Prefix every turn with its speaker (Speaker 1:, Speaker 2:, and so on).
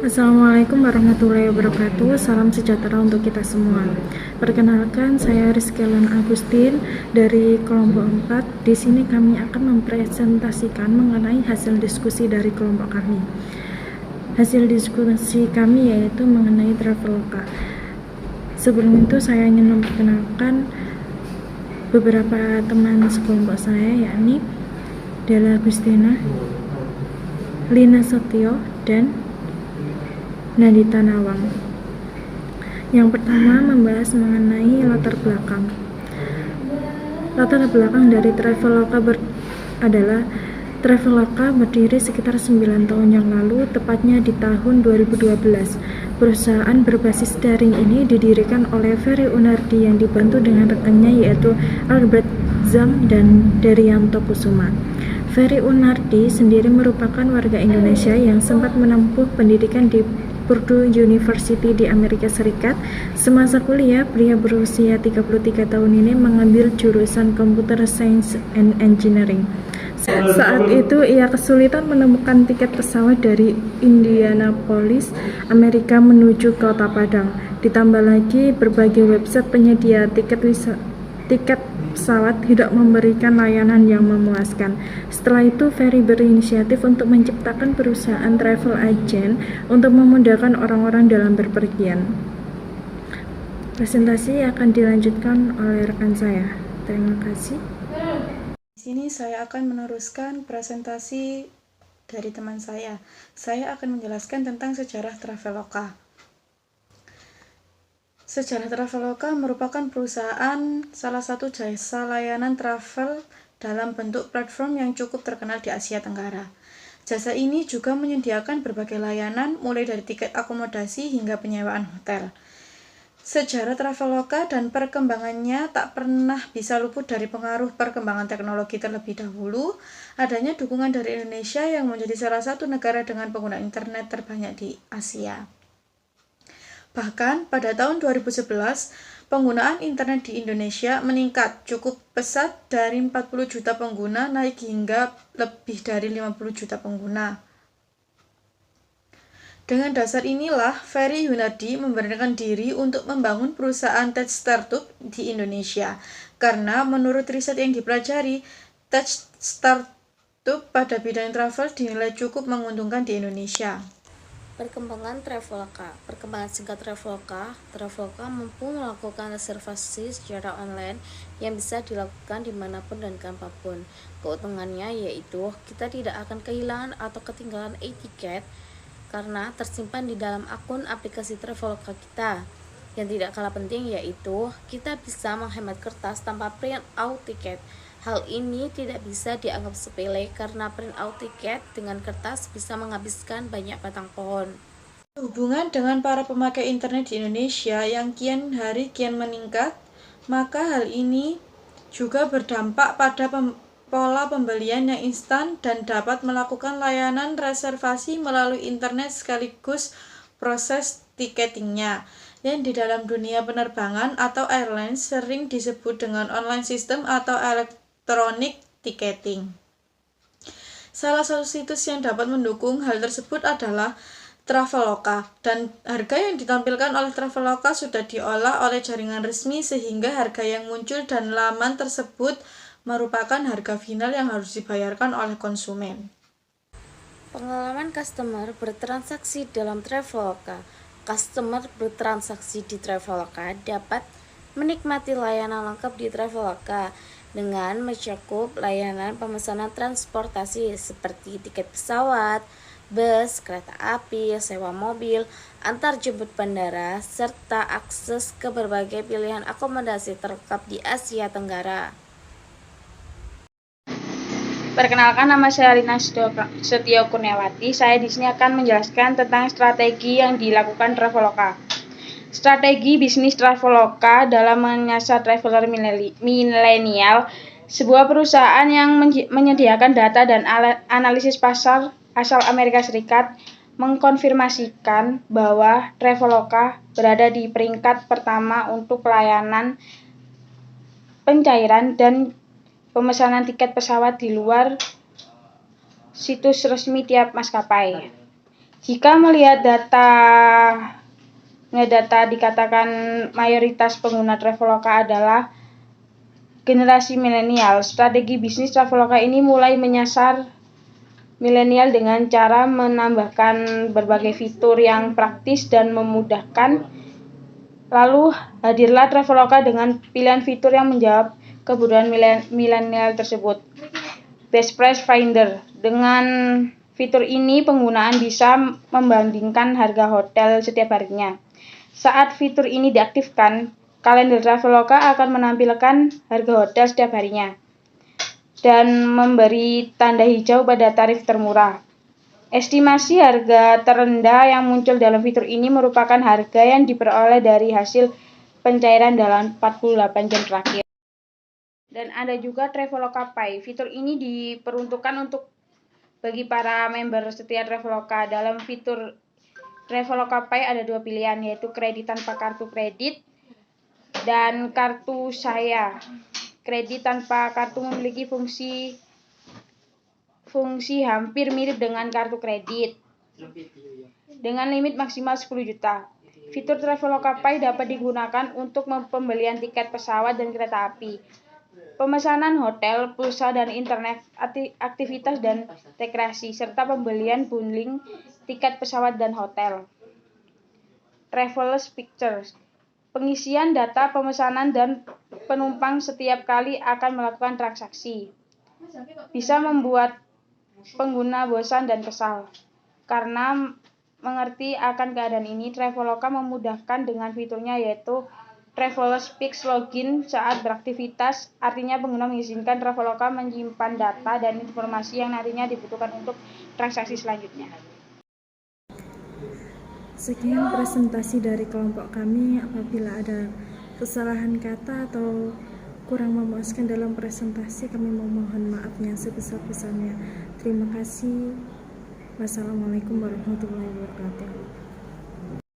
Speaker 1: Assalamualaikum warahmatullahi wabarakatuh. Salam sejahtera untuk kita semua. Perkenalkan, saya Rizkelan Agustin dari kelompok 4. Di sini kami akan mempresentasikan mengenai hasil diskusi dari kelompok kami. Hasil diskusi kami yaitu mengenai Traveloka. Sebelum itu saya ingin memperkenalkan beberapa teman sekelompok saya, yakni Della Agustina, Lina Setio, dan Nadita Nawang. Yang pertama membahas mengenai latar belakang. Latar belakang dari Traveloka adalah Traveloka berdiri sekitar 9 tahun yang lalu, tepatnya di tahun 2012. Perusahaan berbasis daring ini didirikan oleh Ferry Unardi yang dibantu dengan rekannya yaitu Albert Zhang dan Daryanto Kusuma. Ferry Unardi sendiri merupakan warga Indonesia yang sempat menempuh pendidikan di Purdue University di Amerika Serikat. Semasa kuliah, pria berusia 33 tahun ini mengambil jurusan Computer Science and Engineering. Saat itu ia kesulitan menemukan tiket pesawat dari Indianapolis, Amerika menuju Kota Padang. Ditambah lagi berbagai website penyedia tiket pesawat tidak memberikan layanan yang memuaskan. Setelah itu, Ferry berinisiatif untuk menciptakan perusahaan travel agent untuk memudahkan orang-orang dalam berpergian. Presentasi akan dilanjutkan oleh rekan saya. Terima kasih.
Speaker 2: Di sini saya akan meneruskan presentasi dari teman saya. Saya akan menjelaskan tentang sejarah Traveloka. Sejarah Traveloka merupakan perusahaan salah satu jasa layanan travel dalam bentuk platform yang cukup terkenal di Asia Tenggara. Jasa ini juga menyediakan berbagai layanan mulai dari tiket akomodasi hingga penyewaan hotel. Sejarah Traveloka dan perkembangannya tak pernah bisa luput dari pengaruh perkembangan teknologi terlebih dahulu, adanya dukungan dari Indonesia yang menjadi salah satu negara dengan pengguna internet terbanyak di Asia. Bahkan pada tahun 2011, penggunaan internet di Indonesia meningkat cukup pesat dari 40 juta pengguna naik hingga lebih dari 50 juta pengguna. Dengan dasar inilah, Ferry Yunardi memberanikan diri untuk membangun perusahaan tech startup di Indonesia. Karena menurut riset yang dipelajari, tech startup pada bidang travel dinilai cukup menguntungkan di Indonesia.
Speaker 3: Perkembangan Traveloka. Perkembangan singkat Traveloka mampu melakukan reservasi secara online yang bisa dilakukan dimanapun dan kapanpun. Keuntungannya yaitu kita tidak akan kehilangan atau ketinggalan e-tiket karena tersimpan di dalam akun aplikasi Traveloka kita. Yang tidak kalah penting yaitu kita bisa menghemat kertas tanpa print out tiket. Hal ini tidak bisa dianggap sepele karena print out tiket dengan kertas bisa menghabiskan banyak batang pohon.
Speaker 2: Hubungan dengan para pemakai internet di Indonesia yang kian hari kian meningkat, maka hal ini juga berdampak pada pola pembelian yang instan dan dapat melakukan layanan reservasi melalui internet sekaligus proses tiketingnya, yang di dalam dunia penerbangan atau airline sering disebut dengan online system atau electronic ticketing. Salah satu situs yang dapat mendukung hal tersebut adalah Traveloka, dan harga yang ditampilkan oleh Traveloka sudah diolah oleh jaringan resmi sehingga harga yang muncul dan laman tersebut merupakan harga final yang harus dibayarkan oleh konsumen.
Speaker 3: Pengalaman customer bertransaksi dalam Traveloka. Customer bertransaksi di Traveloka dapat menikmati layanan lengkap di Traveloka dengan mencakup layanan pemesanan transportasi seperti tiket pesawat, bus, kereta api, sewa mobil, antar jemput bandara, serta akses ke berbagai pilihan akomodasi terlengkap di Asia Tenggara.
Speaker 4: Perkenalkan, nama saya Lina Setio Kurniawati. Saya di sini akan menjelaskan tentang strategi yang dilakukan Traveloka. Strategi bisnis Traveloka dalam menyasar traveler milenial, sebuah perusahaan yang menyediakan data dan analisis pasar asal Amerika Serikat mengkonfirmasikan bahwa Traveloka berada di peringkat pertama untuk pelayanan pencairan dan pemesanan tiket pesawat di luar situs resmi tiap maskapai. Jika melihat data dikatakan mayoritas pengguna Traveloka adalah generasi milenial. Strategi bisnis Traveloka ini mulai menyasar milenial dengan cara menambahkan berbagai fitur yang praktis dan memudahkan. Lalu hadirlah Traveloka dengan pilihan fitur yang menjawab kebutuhan milenial tersebut. Best Price Finder. Dengan fitur ini penggunaan bisa membandingkan harga hotel setiap harinya. Saat fitur ini diaktifkan, kalender Traveloka akan menampilkan harga hotel setiap harinya dan memberi tanda hijau pada tarif termurah. Estimasi harga terendah yang muncul dalam fitur ini merupakan harga yang diperoleh dari hasil pencairan dalam 48 jam terakhir. Dan ada juga Traveloka Pay. Fitur ini diperuntukkan untuk bagi para member setia Traveloka. Dalam fitur Traveloka Pay ada dua pilihan, yaitu kredit tanpa kartu kredit dan kartu saya. Kredit tanpa kartu memiliki fungsi hampir mirip dengan kartu kredit dengan limit maksimal 10 juta. Fitur Traveloka Pay dapat digunakan untuk pembelian tiket pesawat dan kereta api, pemesanan hotel, pulsa dan internet, aktivitas dan rekreasi, serta pembelian bundling tiket pesawat dan hotel. Travelers Pictures. Pengisian data pemesanan dan penumpang setiap kali akan melakukan transaksi bisa membuat pengguna bosan dan kesal. Karena mengerti akan keadaan ini, Traveloka memudahkan dengan fiturnya, yaitu Travelers Pix Login saat beraktivitas. Artinya pengguna mengizinkan Traveloka menyimpan data dan informasi yang nantinya dibutuhkan untuk transaksi selanjutnya.
Speaker 1: Sekian presentasi dari kelompok kami. Apabila ada kesalahan kata atau kurang memuaskan dalam presentasi, kami memohon maafnya sebesar-besarnya. Terima kasih. Wassalamualaikum warahmatullahi wabarakatuh.